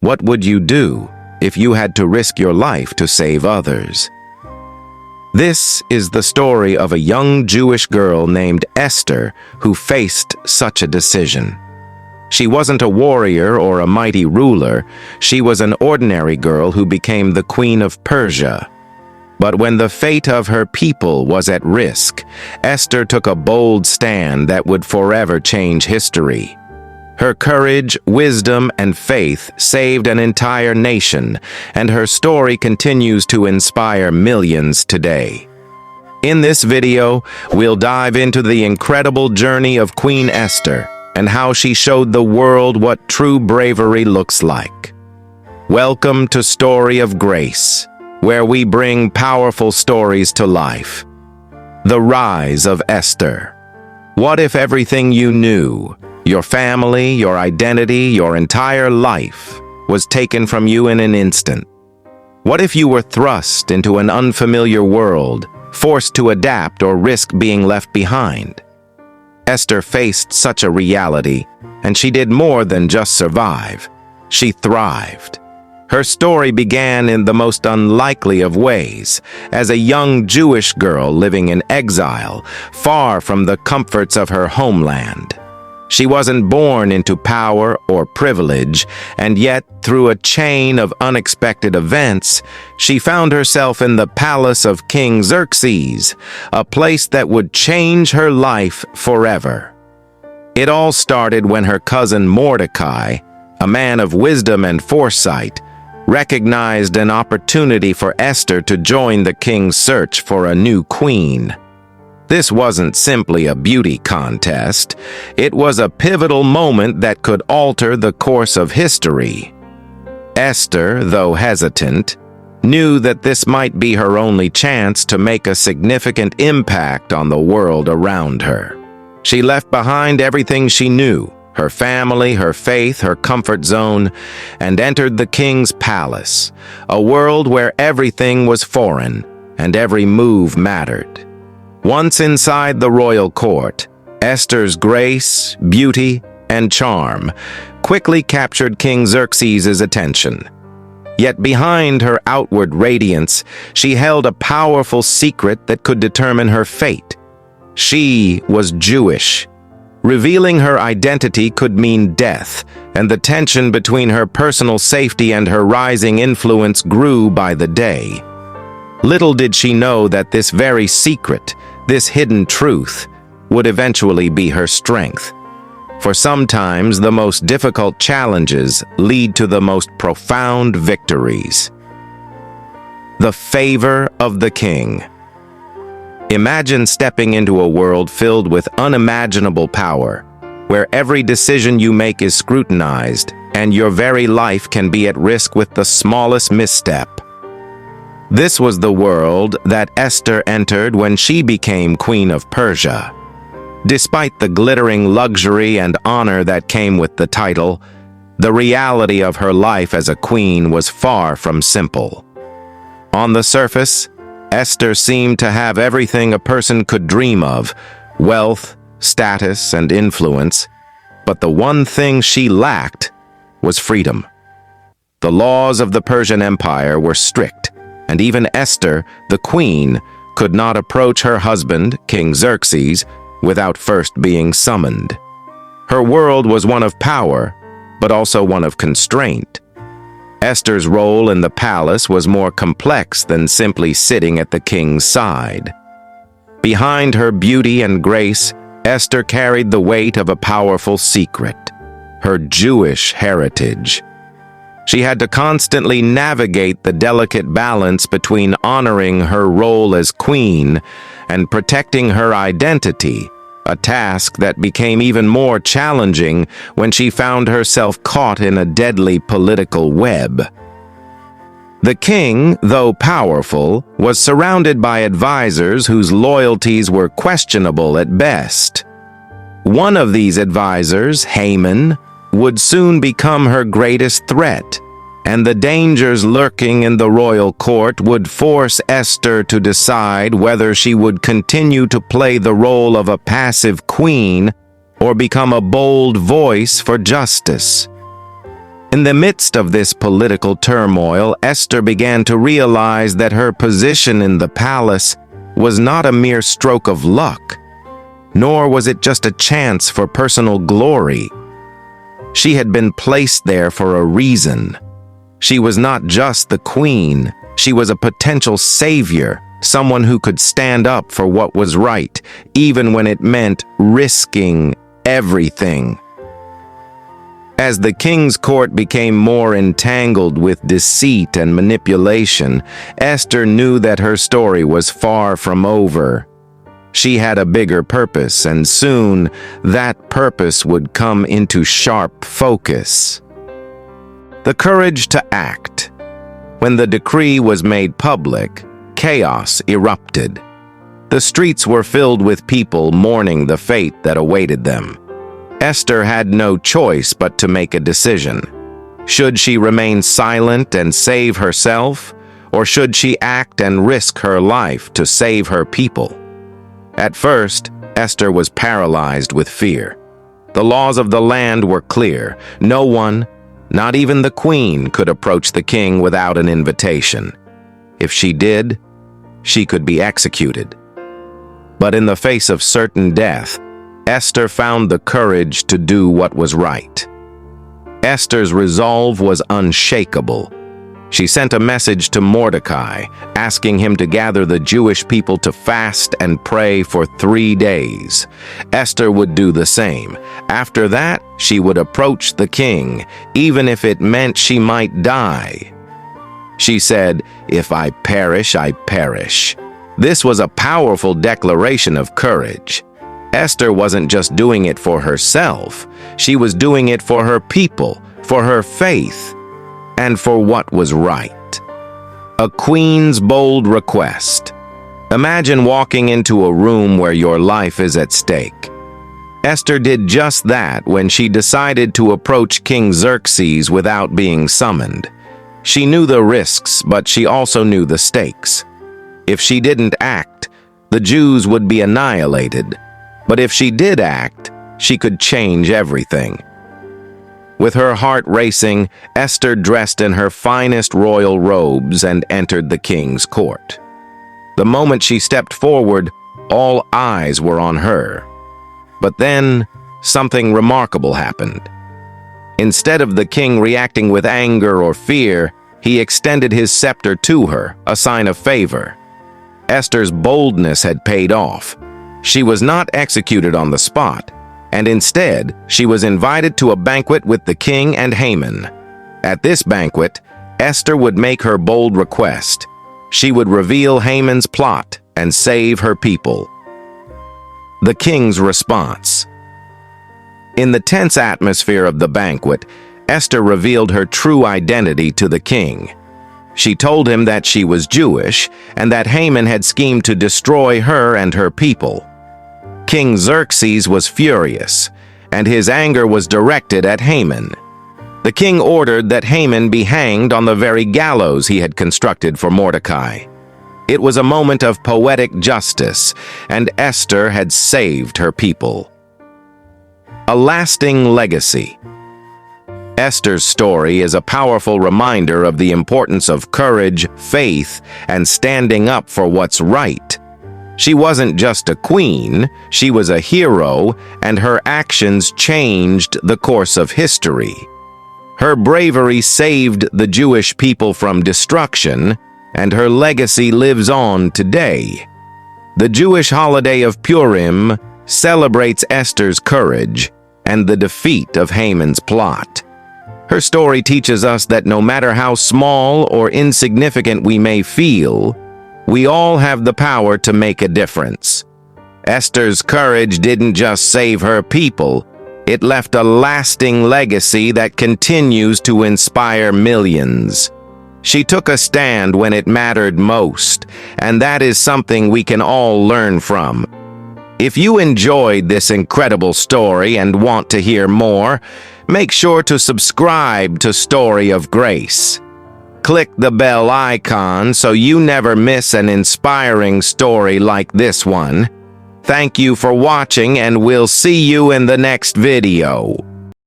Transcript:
What would you do if you had to risk your life to save others? This is the story of a young Jewish girl named Esther who faced such a decision. She wasn't a warrior or a mighty ruler. She was an ordinary girl who became the Queen of Persia. But when the fate of her people was at risk, Esther took a bold stand that would forever change history. Her courage, wisdom, and faith saved an entire nation, and her story continues to inspire millions today. In this video, we'll dive into the incredible journey of Queen Esther and how she showed the world what true bravery looks like. Welcome to Story of Grace, where we bring powerful stories to life. The Rise of Esther. What if everything you knew, your family, your identity, your entire life, was taken from you in an instant? What if you were thrust into an unfamiliar world, forced to adapt or risk being left behind? Esther faced such a reality, and she did more than just survive. She thrived. Her story began in the most unlikely of ways, as a young Jewish girl living in exile, far from the comforts of her homeland. She wasn't born into power or privilege, and yet, through a chain of unexpected events, she found herself in the palace of King Xerxes, a place that would change her life forever. It all started when her cousin Mordecai, a man of wisdom and foresight, recognized an opportunity for Esther to join the king's search for a new queen. This wasn't simply a beauty contest. It was a pivotal moment that could alter the course of history. Esther, though hesitant, knew that this might be her only chance to make a significant impact on the world around her. She left behind everything she knew, her family, her faith, her comfort zone, and entered the king's palace, a world where everything was foreign and every move mattered. Once inside the royal court, Esther's grace, beauty, and charm quickly captured King Xerxes' attention. Yet behind her outward radiance, she held a powerful secret that could determine her fate. She was Jewish. Revealing her identity could mean death, and the tension between her personal safety and her rising influence grew by the day. Little did she know that this very secret, this hidden truth, would eventually be her strength. For sometimes the most difficult challenges lead to the most profound victories. The favor of the king. Imagine stepping into a world filled with unimaginable power, where every decision you make is scrutinized, and your very life can be at risk with the smallest misstep. This was the world that Esther entered when she became Queen of Persia. Despite the glittering luxury and honor that came with the title, the reality of her life as a queen was far from simple. On the surface, Esther seemed to have everything a person could dream of: wealth, status, and influence. But the one thing she lacked was freedom. The laws of the Persian Empire were strict, and even Esther, the queen, could not approach her husband, King Xerxes, without first being summoned. Her world was one of power, but also one of constraint. Esther's role in the palace was more complex than simply sitting at the king's side. Behind her beauty and grace, Esther carried the weight of a powerful secret: her Jewish heritage. She had to constantly navigate the delicate balance between honoring her role as queen and protecting her identity, a task that became even more challenging when she found herself caught in a deadly political web. The king, though powerful, was surrounded by advisors whose loyalties were questionable at best. One of these advisors, Haman, would soon become her greatest threat, and the dangers lurking in the royal court would force Esther to decide whether she would continue to play the role of a passive queen or become a bold voice for justice. In the midst of this political turmoil, Esther began to realize that her position in the palace was not a mere stroke of luck, nor was it just a chance for personal glory. She had been placed there for a reason. She was not just the queen, she was a potential savior, someone who could stand up for what was right, even when it meant risking everything. As the king's court became more entangled with deceit and manipulation, Esther knew that her story was far from over. She had a bigger purpose, and soon that purpose would come into sharp focus. The courage to act. When the decree was made public, chaos erupted. The streets were filled with people mourning the fate that awaited them. Esther had no choice but to make a decision. Should she remain silent and save herself, or should she act and risk her life to save her people? At first, Esther was paralyzed with fear. The laws of the land were clear. No one, not even the queen, could approach the king without an invitation. If she did, she could be executed. But in the face of certain death, Esther found the courage to do what was right. Esther's resolve was unshakable. She sent a message to Mordecai, asking him to gather the Jewish people to fast and pray for 3 days. Esther would do the same. After that, she would approach the king, even if it meant she might die. She said, "If I perish, I perish." This was a powerful declaration of courage. Esther wasn't just doing it for herself. She was doing it for her people, for her faith, and for what was right. A queen's bold request. Imagine walking into a room where your life is at stake. Esther did just that when she decided to approach King Xerxes without being summoned. She knew the risks, but she also knew the stakes. If she didn't act, the Jews would be annihilated. But if she did act, she could change everything. With her heart racing, Esther dressed in her finest royal robes and entered the king's court. The moment she stepped forward, all eyes were on her. But then, something remarkable happened. Instead of the king reacting with anger or fear, he extended his scepter to her, a sign of favor. Esther's boldness had paid off. She was not executed on the spot, and instead, she was invited to a banquet with the king and Haman. At this banquet, Esther would make her bold request. She would reveal Haman's plot and save her people. The king's response. In the tense atmosphere of the banquet, Esther revealed her true identity to the king. She told him that she was Jewish and that Haman had schemed to destroy her and her people. King Xerxes was furious, and his anger was directed at Haman. The king ordered that Haman be hanged on the very gallows he had constructed for Mordecai. It was a moment of poetic justice, and Esther had saved her people. A lasting legacy. Esther's story is a powerful reminder of the importance of courage, faith, and standing up for what's right. She wasn't just a queen, she was a hero, and her actions changed the course of history. Her bravery saved the Jewish people from destruction, and her legacy lives on today. The Jewish holiday of Purim celebrates Esther's courage and the defeat of Haman's plot. Her story teaches us that no matter how small or insignificant we may feel, we all have the power to make a difference. Esther's courage didn't just save her people, it left a lasting legacy that continues to inspire millions. She took a stand when it mattered most, and that is something we can all learn from. If you enjoyed this incredible story and want to hear more, make sure to subscribe to Story of Grace. Click the bell icon so you never miss an inspiring story like this one. Thank you for watching, and we'll see you in the next video.